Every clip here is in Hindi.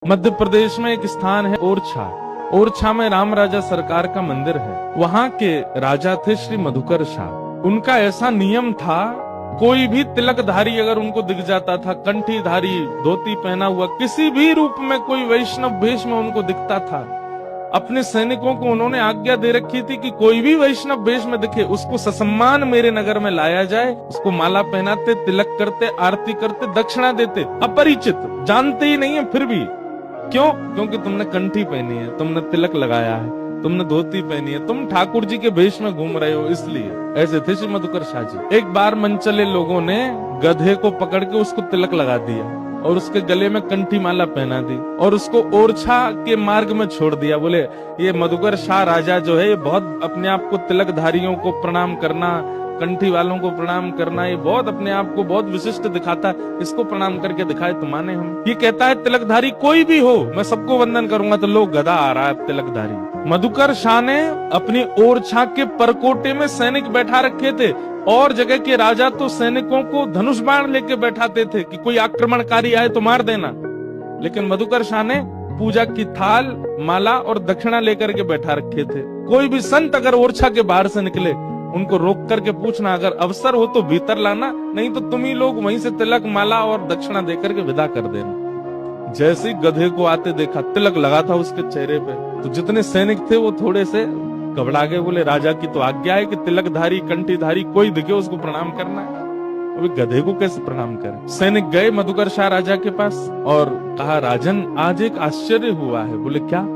मध्य प्रदेश में एक स्थान है ओरछा। ओरछा में राम राजा सरकार का मंदिर है। वहाँ के राजा थे श्री मधुकर शाह। उनका ऐसा नियम था, कोई भी तिलकधारी अगर उनको दिख जाता था, कंठीधारी, धोती पहना हुआ, किसी भी रूप में कोई वैष्णव भेष में उनको दिखता था, अपने सैनिकों को उन्होंने आज्ञा दे रखी थी कि कोई भी वैष्णव भेष में दिखे उसको ससम्मान मेरे नगर में लाया जाए। उसको माला पहनाते, तिलक करते, आरती करते, दक्षिणा देते। अपरिचित, जानते ही नहीं है, फिर भी क्यों? क्योंकि तुमने कंठी पहनी है, तुमने तिलक लगाया है, तुमने धोती पहनी है, तुम ठाकुर जी के भेष में घूम रहे हो, इसलिए। ऐसे थे श्री मधुकर शाह जी। एक बार मनचले लोगों ने गधे को पकड़ के उसको तिलक लगा दिया और उसके गले में कंठी माला पहना दी और उसको ओरछा के मार्ग में छोड़ दिया। बोले ये मधुकर शाह राजा जो है, ये बहुत अपने आप को तिलकधारियों को प्रणाम करना, कंठी वालों को प्रणाम करना, ये बहुत अपने आप को बहुत विशिष्ट दिखाता, इसको प्रणाम करके दिखाए तो माने हम। ये कहता है तिलकधारी कोई भी हो मैं सबको वंदन करूंगा, तो लोग गधा आ रहा है तिलकधारी। मधुकर शाह ने अपनी ओरछा के परकोटे में सैनिक बैठा रखे थे और जगह के राजा तो सैनिकों को धनुष बाण लेके बैठाते थे कि कोई आक्रमणकारी आए तो मार देना। लेकिन मधुकर शाह ने पूजा की थाल, माला और दक्षिणा लेकर के बैठा रखे थे। कोई भी संत अगर ओरछा के बाहर से निकले, उनको रोक करके पूछना, अगर अवसर हो तो भीतर लाना, नहीं तो तुम ही लोग वहीं से तिलक, माला और दक्षिणा देकर के विदा कर देना। जैसे ही गधे को आते देखा, तिलक लगा था उसके चेहरे पे, तो जितने सैनिक थे वो थोड़े से घबरा गए। बोले राजा की तो आज्ञा है कि तिलकधारी, कंठीधारी कोई दिखे उसको प्रणाम करना है, अभी गधे को कैसे प्रणाम करें? सैनिक गए मधुकर शाह राजा के पास और कहा, राजन आज एक आश्चर्य हुआ है। बोले क्या?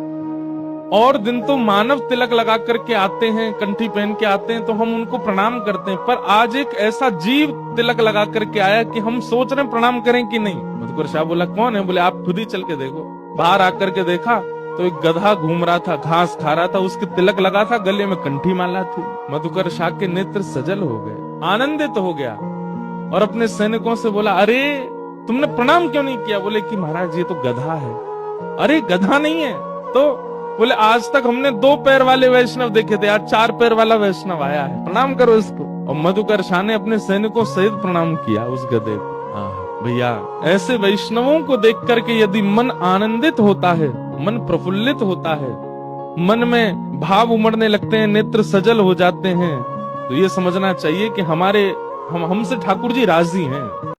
और दिन तो मानव तिलक लगा करके आते हैं, कंठी पहन के आते हैं तो हम उनको प्रणाम करते हैं, पर आज एक ऐसा जीव तिलक लगा करके आया कि हम सोच रहे प्रणाम करें कि नहीं। मधुकर शाह बोला कौन है? बोले आप खुद ही चल के देखो। बाहर आकर के देखा तो एक गधा घूम रहा था, घास खा रहा था, उसके तिलक लगा था, गले में कंठी माला थी। मधुकर शाह के नेत्र सजल हो गए, आनंदित हो गया और अपने सैनिकों से बोला, अरे तुमने प्रणाम क्यों नहीं किया? बोले कि महाराज ये तो गधा है। अरे गधा नहीं है तो? बोले आज तक हमने 2 पैर वाले वैष्णव देखे थे, आज 4 पैर वाला वैष्णव आया है, प्रणाम करो इसको। और मधुकर शाह ने अपने सैनिकों सहित प्रणाम किया उस गधे को। भैया, ऐसे वैष्णवों को देख करके यदि मन आनंदित होता है, मन प्रफुल्लित होता है, मन में भाव उमड़ने लगते हैं, नेत्र सजल हो जाते हैं, तो ये समझना चाहिए कि हमसे ठाकुर जी राजी हैं।